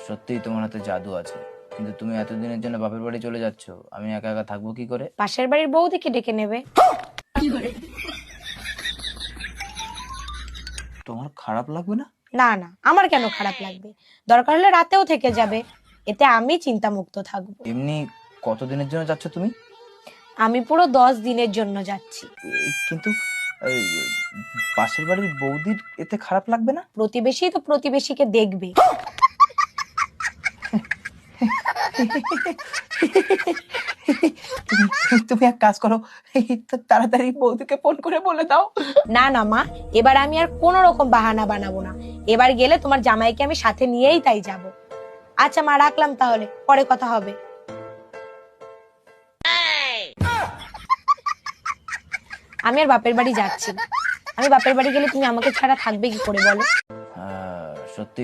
সত্যিই তোমার হাতে জাদু আছে, কিন্তু তুমি এতদিনের জন্য বাপের বাড়ি চলে যাচ্ছ, আমি একা একা থাকবো কি করে? পাশের বাড়ির বৌদিকে ডেকে নেবে। তোমার খারাপ লাগবে না? না না, আমার কেন খারাপ লাগবে? দরকার হলে রাতেও থেকে যাবে, এতে আমি চিন্তামুক্ত থাকবো। এমনি কতদিনের জন্য যাচ্ছ তুমি? আমি পুরো 10 দিনের জন্য যাচ্ছি। কিন্তু এই, পাশের বাড়ির বৌদির এতে খারাপ লাগবে না? প্রতিবেশী তো প্রতিবেশীকে দেখবে। তুমি এক কাজ করো, তাড়াতাড়ি বৌদিকে ফোন করে বলে দাও। না না মা, এবার আমি আর কোনো রকম বাহানা বানাবো না। এবার গেলে তোমার জামাইকে আমি সাথে নিয়েই তাই যাব। আচ্ছা মা, রাখলাম তাহলে, পরে কথা হবে। আমি আর বাপের বাড়ি যাচ্ছি না। আমি বাপের বাড়ি গেলে তুমি আমাকে ছাড়া থাকবে কি করে বলো? সত্যি